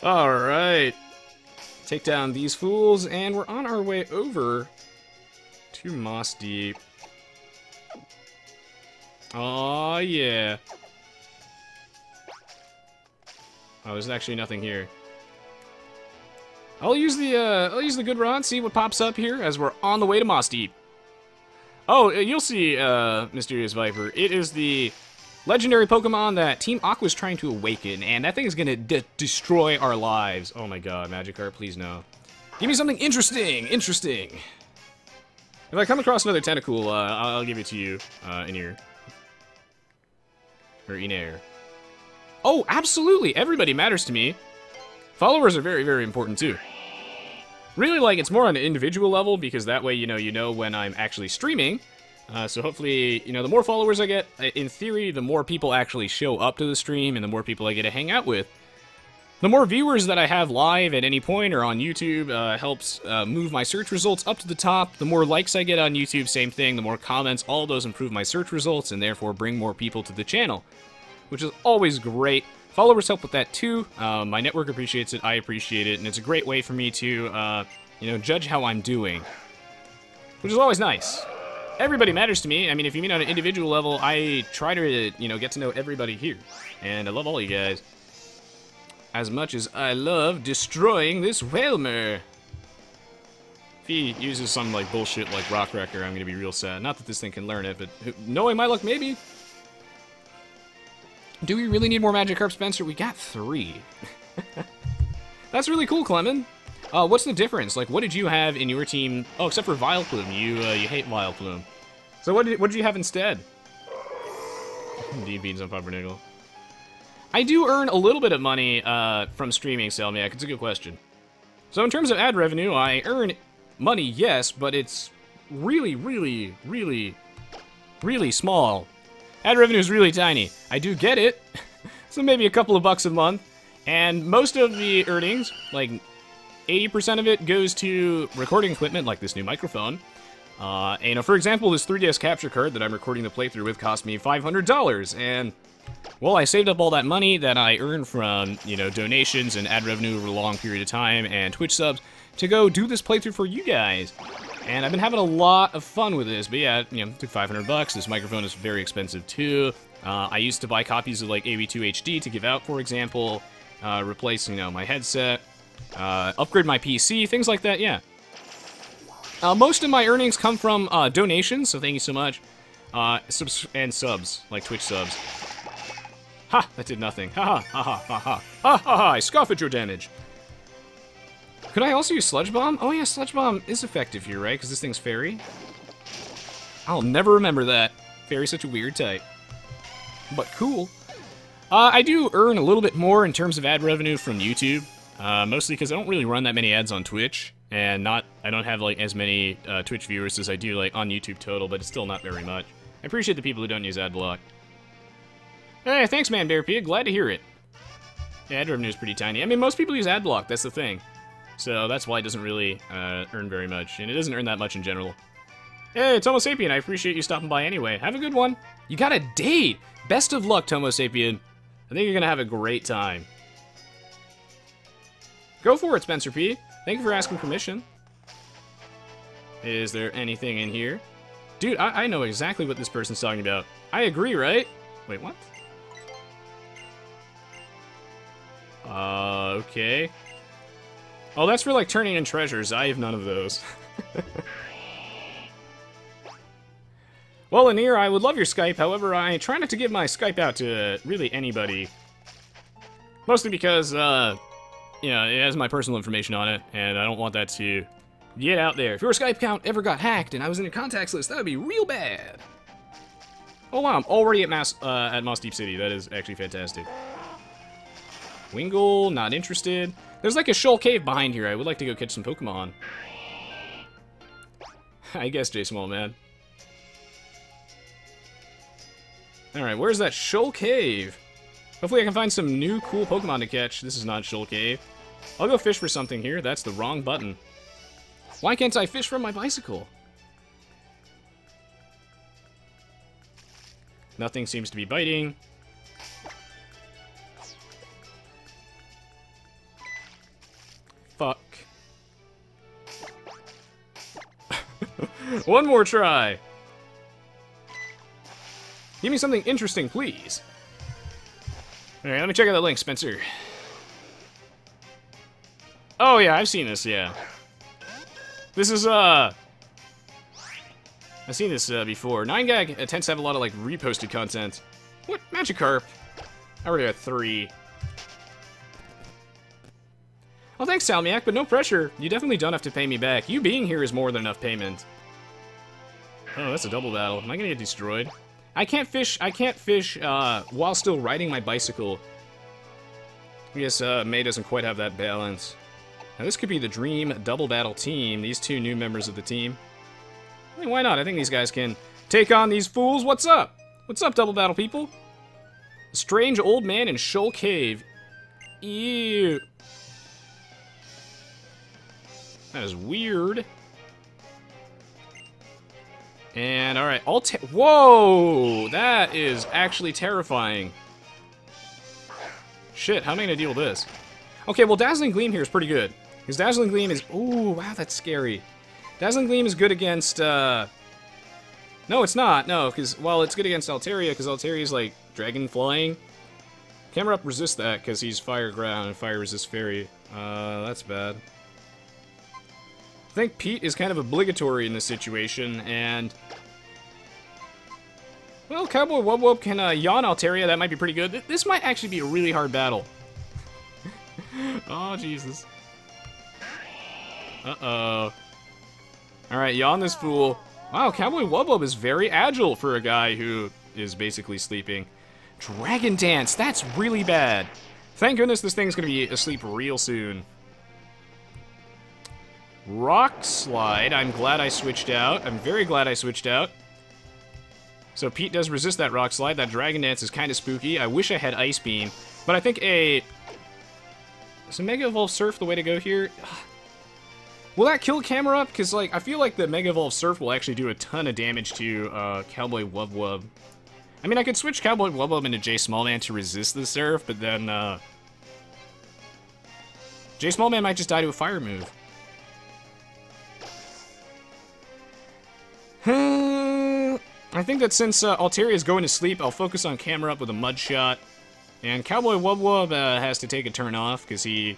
Alright. Take down these fools, and we're on our way over to Mossdeep. Oh yeah. Oh, there's actually nothing here. I'll use the good rod, see what pops up here as we're on the way to Mossdeep. Oh, you'll see, Mysterious Viper. It is the legendary Pokemon that Team Aqua is trying to awaken, and that thing is gonna destroy our lives. Oh my god, Magikarp, please no. Give me something interesting, interesting. If I come across another Tentacool, I'll give it to you, in here. Or in air. Oh, absolutely, everybody matters to me. Followers are very, very important too. Really, like, it's more on an individual level, because that way, you know when I'm actually streaming. So hopefully, the more followers I get, in theory, the more people actually show up to the stream, and the more people I get to hang out with. The more viewers that I have live at any point or on YouTube helps move my search results up to the top. The more likes I get on YouTube, same thing. The more comments, all those improve my search results, and therefore bring more people to the channel, which is always great. Followers help with that too. My network appreciates it, I appreciate it, and it's a great way for me to, judge how I'm doing, which is always nice. Everybody matters to me. I mean, if you mean on an individual level, I try to, get to know everybody here, and I love all you guys as much as I love destroying this Whalmer. If he uses some, like, bullshit like Rock Wrecker, I'm gonna be real sad. Not that this thing can learn it, but knowing my luck, maybe. Do we really need more Magikarp, Spencer? We got 3. That's really cool, Clement. What's the difference? Like, what did you have in your team? Oh, except for Vileplume. You hate Vileplume. So what did you have instead? Indeed, beans on Pumpernickel. I do earn a little bit of money from streaming, Selmiak. It's a good question. So in terms of ad revenue, I earn money, yes, but it's really, really, really, really small. Ad revenue is really tiny. I do get it, so maybe a couple of bucks a month, and most of the earnings, like 80% of it, goes to recording equipment, like this new microphone. For example, this 3DS capture card that I'm recording the playthrough with cost me $500, and, well, I saved up all that money that I earned from, donations and ad revenue over a long period of time, and Twitch subs, to go do this playthrough for you guys. And I've been having a lot of fun with this, but yeah, it took $500. This microphone is very expensive too. I used to buy copies of like AV2 HD to give out, for example, replace, my headset, upgrade my PC, things like that, yeah. Most of my earnings come from donations, so thank you so much, and subs, like Twitch subs. Ha! That did nothing. Ha ha ha ha ha ha ha ha! I scoff at your damage. Could I also use Sludge Bomb? Oh yeah, Sludge Bomb is effective here, right? Because this thing's fairy. I'll never remember that. Fairy's such a weird type. But cool. I do earn a little bit more in terms of ad revenue from YouTube. Mostly because I don't really run that many ads on Twitch. And I don't have like as many Twitch viewers as I do like on YouTube total, but it's still not very much. I appreciate the people who don't use ad block. Hey, thanks man, Bear Pig. Glad to hear it. Yeah, ad revenue is pretty tiny. I mean, most people use ad block, that's the thing. So that's why it doesn't really earn very much, and it doesn't earn that much in general. Hey, it's Homo Sapien, I appreciate you stopping by anyway. Have a good one. You got a date! Best of luck, Homo Sapien. I think you're gonna have a great time. Go for it, Spencer P. Thank you for asking permission. Is there anything in here? Dude, I know exactly what this person's talking about. I agree, right? Wait, what? Okay. Oh, that's for, like, turning in treasures. I have none of those. Well, Anir, I would love your Skype. However, I try not to give my Skype out to really anybody. Mostly because, it has my personal information on it, and I don't want that to get out there. If your Skype account ever got hacked and I was in your contacts list, that would be real bad. Oh, wow, I'm already at Mossdeep City. That is actually fantastic. Wingull, not interested. There's like a Shoal Cave behind here. I would like to go catch some Pokemon. I guess, J Small Man. Alright, where's that Shoal Cave? Hopefully I can find some new cool Pokemon to catch. This is not Shoal Cave. I'll go fish for something here. That's the wrong button. Why can't I fish from my bicycle? Nothing seems to be biting. Fuck. One more try. Give me something interesting, please. Alright, let me check out that link, Spencer. Oh yeah, I've seen this, yeah. This is, I've seen this before. 9gag tends to have a lot of, like, reposted content. What? Magikarp? I already got 3. Oh, thanks, Salmiak, but no pressure. You definitely don't have to pay me back. You being here is more than enough payment. Oh, that's a double battle. Am I gonna get destroyed? I can't fish while still riding my bicycle. I guess May doesn't quite have that balance. Now this could be the dream double battle team, these 2 new members of the team. I mean, why not? I think these guys can take on these fools. What's up? What's up, double battle people? A strange old man in Shoal Cave. Ew. That is weird. And, alright, whoa! That is actually terrifying. Shit, how am I gonna deal with this? Okay, well, Dazzling Gleam here is pretty good. Because Dazzling Gleam is... Ooh, wow, that's scary. Dazzling Gleam is good against, No, it's not, no, because, well, it's good against Altaria, because Altaria is, like, dragon flying. Camera Up resists that, because he's Fire Ground, and Fire resists Fairy. That's bad. I think Pete is kind of obligatory in this situation, and... Well, Cowboywubwub can yawn Altaria, that might be pretty good. This might actually be a really hard battle. Oh, Jesus. Uh-oh. Alright, yawn this fool. Wow, Cowboywubwub is very agile for a guy who is basically sleeping. Dragon Dance, that's really bad. Thank goodness this thing's gonna be asleep real soon. Rock Slide, I'm glad I switched out. I'm very glad I switched out. So Pete does resist that Rock Slide. That Dragon Dance is kind of spooky. I wish I had Ice Beam. But I think is a Mega Evolve Surf the way to go here? Will that kill Camera Up? Because, like, I feel like the Mega Evolve Surf will actually do a ton of damage to Cowboywubwub. I mean, I could switch Cowboywubwub into J Smallman to resist the Surf, but then, J Smallman might just die to a fire move. I think that since Altaria is going to sleep, I'll focus on Camera Up with a Mud Shot. And Cowboywubwub has to take a turn off, because he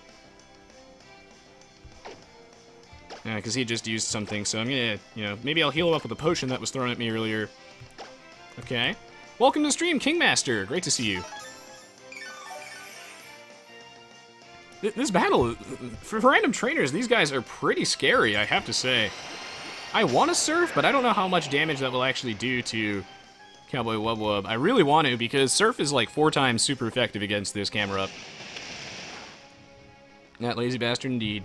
just used something, so I'm gonna, you know, maybe I'll heal him up with a potion that was thrown at me earlier. Okay. Welcome to the stream, Kingmaster! Great to see you. This battle, for random trainers, these guys are pretty scary, I have to say. I want to Surf, but I don't know how much damage that will actually do to Cowboywubwub. I really want to, because Surf is like 4 times super effective against this Camera Up. That lazy bastard indeed.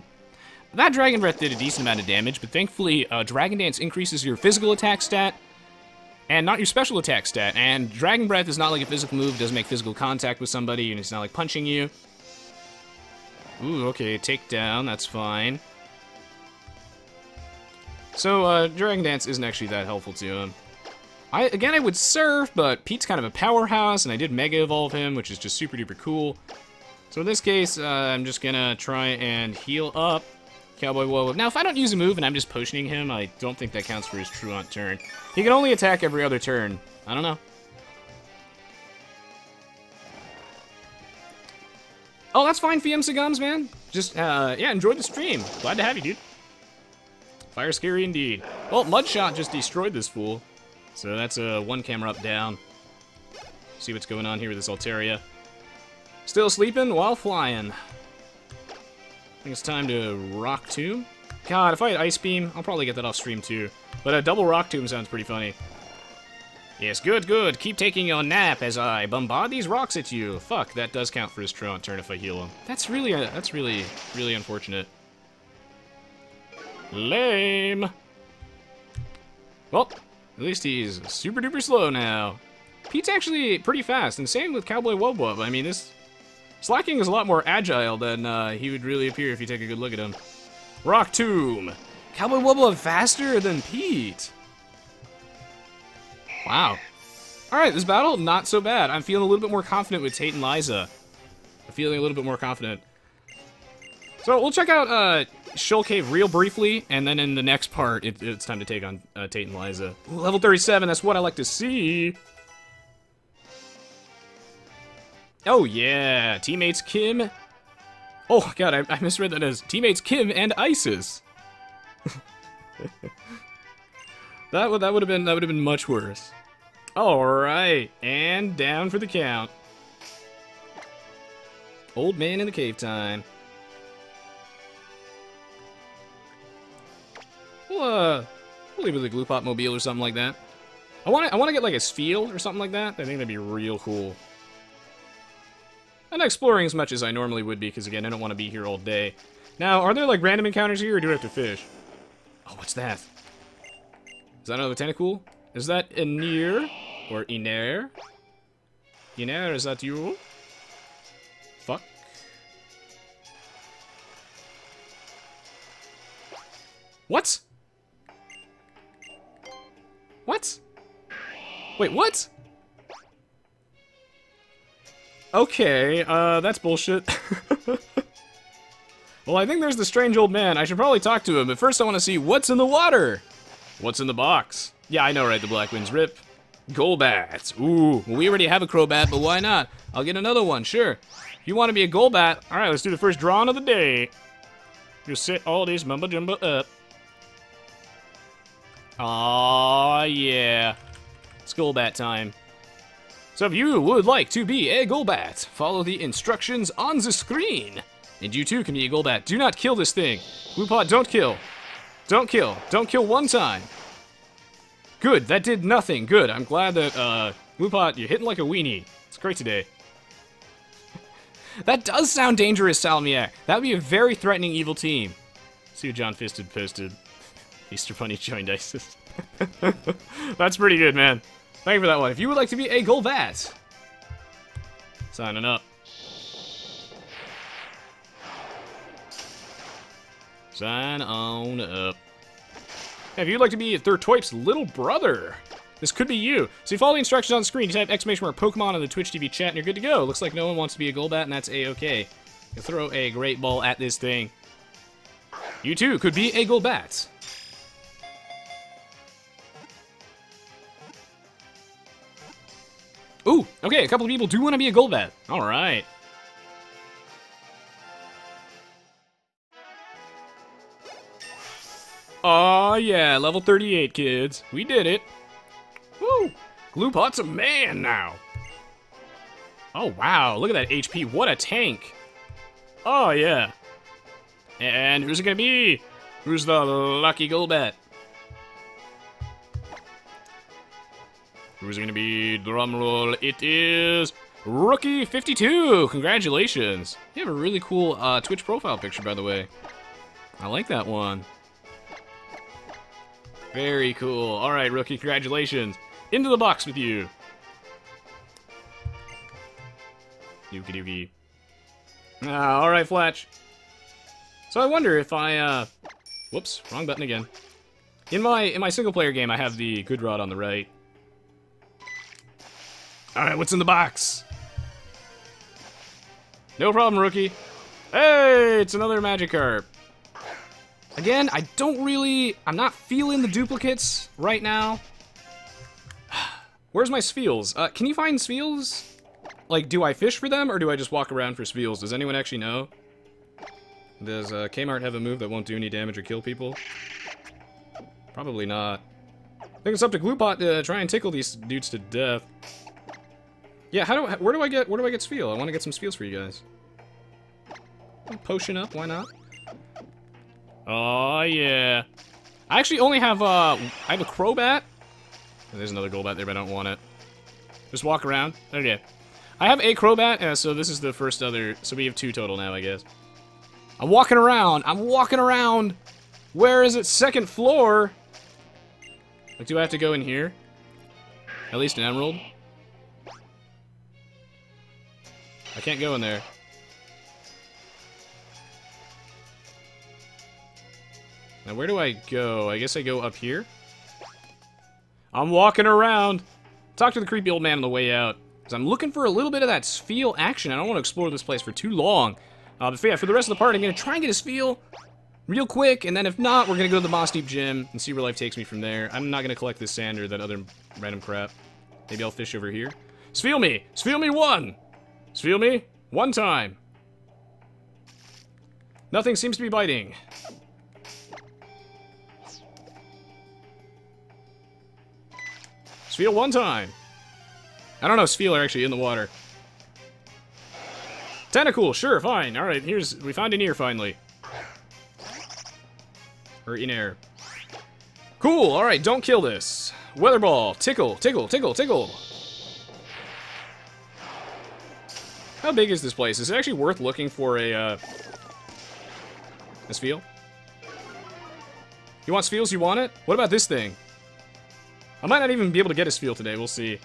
That Dragon Breath did a decent amount of damage, but thankfully Dragon Dance increases your physical attack stat, and not your special attack stat. And Dragon Breath is not like a physical move, it doesn't make physical contact with somebody, and it's not like punching you. Ooh, okay, takedown, that's fine. So, Dragon Dance isn't actually that helpful to him. Again, I would Surf, but Pete's kind of a powerhouse, and I did Mega Evolve him, which is just super duper cool. So in this case, I'm just gonna try and heal up Cowboywubwub. Now, if I don't use a move and I'm just potioning him, I don't think that counts for his Truant turn. He can only attack every other turn. I don't know. Oh, that's fine, Fiam Sagums, man. Just, yeah, enjoy the stream. Glad to have you, dude. Fire scary indeed. Well, Mudshot just destroyed this fool. So that's a 1 Camera Up down. See what's going on here with this Altaria. Still sleeping while flying. I think it's time to Rock Tomb. God, if I had Ice Beam, I'll probably get that off stream too. But a double Rock Tomb sounds pretty funny. Yes, good, good. Keep taking your nap as I bombard these rocks at you. Fuck, that does count for his Truant turn if I heal him. That's really unfortunate. Lame. Well, at least he's super duper slow now. Pete's actually pretty fast, and same with Cowboywubwub. I mean, this Slaking is a lot more agile than he would really appear if you take a good look at him. Rock Tomb. Cowboywubwub faster than Pete. Wow. Alright, this battle, not so bad. I'm feeling a little bit more confident with Tate and Liza. I'm feeling a little bit more confident. So we'll check out Shoal Cave real briefly, and then in the next part, it's time to take on Tate and Liza. Ooh, level 37, that's what I like to see. Oh yeah, teammates Kim. Oh god, I misread that as teammates Kim and Isis. that would have been much worse. All right, and down for the count. Old man in the cave time. We'll leave it with a Glue Pop Mobile or something like that. I want to get like a Spheal or something like that. I think that'd be real cool. I'm not exploring as much as I normally would be, because again, I don't want to be here all day. Now, are there like random encounters here, or do I have to fish? Oh, what's that? Is that another tentacle? Is that Enir? Or Iner? Iner, is that you? Fuck. What? What? Wait, what? Okay, that's bullshit. Well, I think there's the strange old man. I should probably talk to him, but first I want to see what's in the water. What's in the box? Yeah, I know, right? The Black Winds Rip. Golbats. Ooh, well, we already have a Crobat, but why not? I'll get another one, sure. If you want to be a Golbat, all right, let's do the first drawing of the day. Just set all these mumbo-jumbo up. Aw, yeah. It's Golbat time. So if you would like to be a Golbat, follow the instructions on the screen. And you too can be a Golbat. Do not kill this thing. Glupot, don't kill. Don't kill. Don't kill one time. Good, that did nothing. Good, I'm glad that, Glupot, you're hitting like a weenie. It's great today. That does sound dangerous, Salmiak. That would be a very threatening evil team. See what John Fisted posted. Easter Bunny joined ISIS. That's pretty good, man. Thank you for that one. If you would like to be a Golbat, signing up. Sign on up. If you'd like to be Thurtoip's little brother, this could be you. So you follow the instructions on the screen, you type exclamation mark Pokemon in the Twitch TV chat, and you're good to go. Looks like no one wants to be a Golbat, and that's A-okay. You throw a great ball at this thing. You too could be a Golbat. Ooh, okay, a couple of people do want to be a Golbat. All right. Aw, yeah, level 38, kids. We did it. Woo! Glupot's a man now. Oh, wow, look at that HP. What a tank. Oh, yeah. And who's it gonna be? Who's the lucky Golbat? Who's it gonna be? Drumroll, it is Rookie52. Congratulations. You have a really cool Twitch profile picture, by the way. I like that one. Very cool. All right, Rookie, congratulations. Into the box with you. Dookie dookie. Ah, all right, Fletch. So I wonder if I, whoops, wrong button again. In my single player game, I have the Good Rod on the right. All right, what's in the box? No problem, Rookie. Hey, it's another Magikarp. Again, I'm not feeling the duplicates right now. Where's my Spheals? Can you find Spheals? Like, do I fish for them, or do I just walk around for Spheals? Does anyone actually know? Does Kmart have a move that won't do any damage or kill people? Probably not. I think it's up to Glupot to try and tickle these dudes to death. Yeah, where do I get Spheal? I want to get some Spheals for you guys. Potion up, why not? Oh yeah. I actually only have I have a Crobat. There's another Golbat there, but I don't want it. Just walk around. Okay. I have a Crobat, so this is the first other, so we have 2 total now, I guess. I'm walking around. Where is it? Second floor? Like, do I have to go in here? At least an emerald? I can't go in there. Now, where do I go? I guess I go up here. I'm walking around. Talk to the creepy old man on the way out. Because I'm looking for a little bit of that Spheal action. I don't want to explore this place for too long. But yeah, for the rest of the part, I'm going to try and get a Spheal real quick. And then if not, we're going to go to the Mossdeep Gym and see where life takes me from there. I'm not going to collect this sand or that other random crap. Maybe I'll fish over here. Spheal me! Spheal me one! Spheal me one time. Nothing seems to be biting. Spheal one time. I don't know if Spheal are actually in the water. Tentacool, sure, fine. Alright, we found an ear finally. Or in air. Cool, alright, don't kill this. Weather ball, tickle, tickle, tickle, tickle. How big is this place? Is it actually worth looking for a Spheal? You want Spheals? You want it? What about this thing? I might not even be able to get a Spheal today, we'll see. I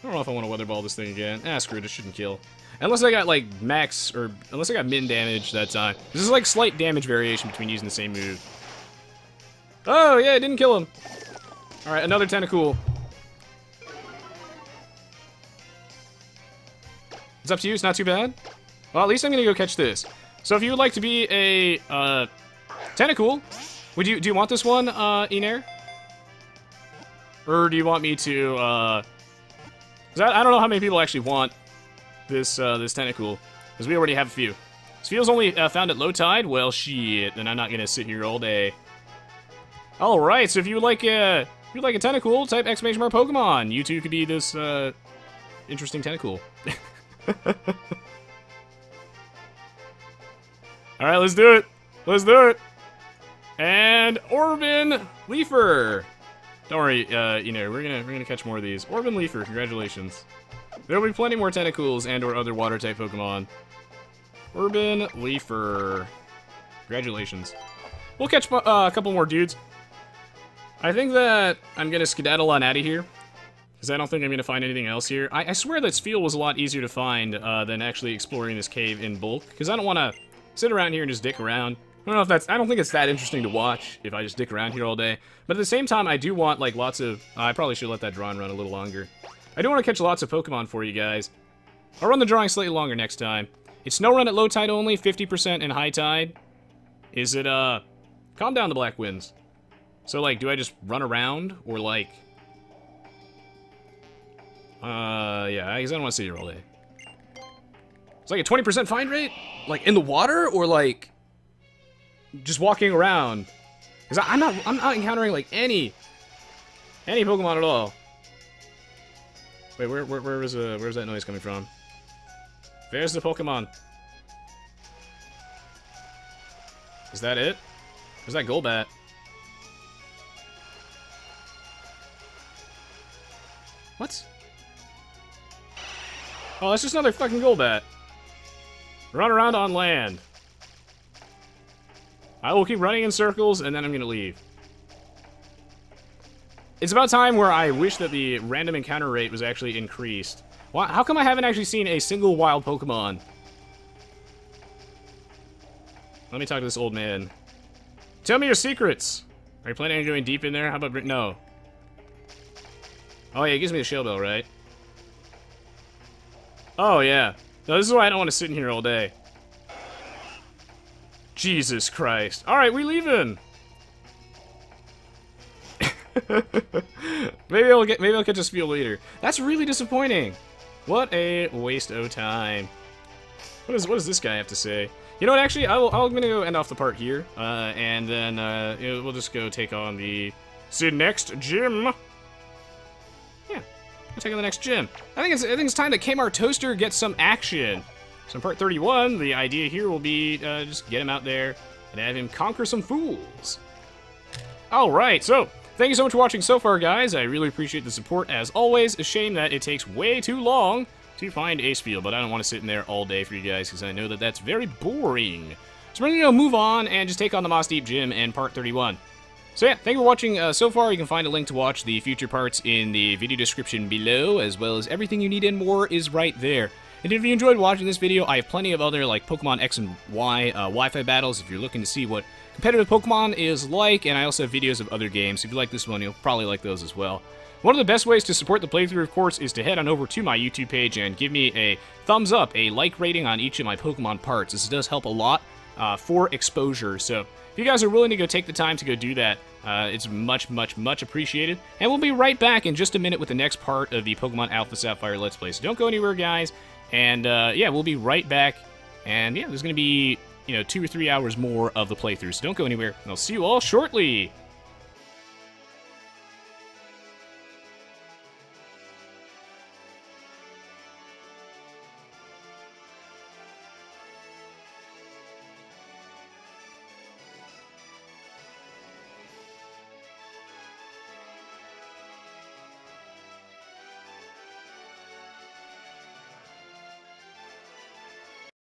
don't know if I want to weather ball this thing again. Ah, screw it, it shouldn't kill. Unless I got, like, max, or unless I got min damage that time. This is, like, slight damage variation between using the same move. Oh, yeah, it didn't kill him. Alright, another Tentacool. It's up to you, it's not too bad. Well, at least I'm gonna go catch this. So if you would like to be a, Tentacool, do you want this one, Enair? Or do you want me to, 'cause I don't know how many people actually want this, this Tentacool, because we already have a few. Spheal's only found at low tide? Well, shit, then I'm not gonna sit here all day. Alright, so if you would like a Tentacool, type exclamation mark Pokemon. You too could be this, interesting Tentacool. Alright, let's do it. Let's do it. And Orban Leafer. Don't worry, we're gonna catch more of these. Orban Leafer, congratulations. There'll be plenty more Tentacools and/or other water-type Pokemon. Orban Leafer, congratulations. We'll catch a couple more dudes. I think that I'm gonna skedaddle on out of here, because I don't think I'm gonna find anything else here. I swear that Spheal was a lot easier to find than actually exploring this cave in bulk, because I don't want to sit around here and just dick around. I don't think it's that interesting to watch if I just dick around here all day. But at the same time, I do want, like, lots of... I probably should let that drawing run a little longer. I do want to catch lots of Pokemon for you guys. I'll run the drawing slightly longer next time. It's snow run at low tide only, 50% in high tide. Is it, calm down the Black Winds. So, like, do I just run around? Or, like... yeah, I guess I don't want to sit here all day. It's like a 20% find rate? Like, in the water? Or, like... just walking around, because I'm not encountering like any Pokemon at all. Wait, where's that noise coming from? There's the Pokemon. Is that it? Where's that Golbat? What? Oh, that's just another fucking Golbat. Run around on land. I will keep running in circles, and then I'm gonna leave. It's about time where I wish that the random encounter rate was actually increased. Why, how come I haven't actually seen a single wild Pokemon? Let me talk to this old man. Tell me your secrets! Are you planning on going deep in there? How about... no. Oh yeah, it gives me the shell bell, right? Oh yeah. No, this is why I don't want to sit in here all day. Jesus Christ. Alright, we leaving. maybe I'll catch a Spheal later. That's really disappointing. What a waste of time. What does this guy have to say? You know what, actually, I'm gonna go end off the part here. And then we'll just go take on the next gym. Yeah, we'll take on the next gym. I think it's time that Kmart Toaster gets some action. So in part 31, the idea here will be just get him out there and have him conquer some fools. Alright, so thank you so much for watching so far, guys. I really appreciate the support as always. A shame that it takes way too long to find a Spheal, but I don't want to sit in there all day for you guys because I know that that's very boring. So we're going to move on and just take on the Mossdeep Gym in part 31. So yeah, thank you for watching so far. You can find a link to watch the future parts in the video description below, as well as everything you need and more is right there. And if you enjoyed watching this video, I have plenty of other like Pokemon X and Y Wi-Fi battles if you're looking to see what competitive Pokemon is like, and I also have videos of other games. If you like this one, you'll probably like those as well. One of the best ways to support the playthrough, of course, is to head on over to my YouTube page and give me a thumbs up, a like rating on each of my Pokemon parts. This does help a lot for exposure, so if you guys are willing to go take the time to go do that, it's much, much, much appreciated. And we'll be right back in just a minute with the next part of the Pokemon Alpha Sapphire Let's Play, so don't go anywhere, guys. And, yeah, we'll be right back. And, yeah, there's going to be, 2 or 3 hours more of the playthrough, so don't go anywhere. And I'll see you all shortly.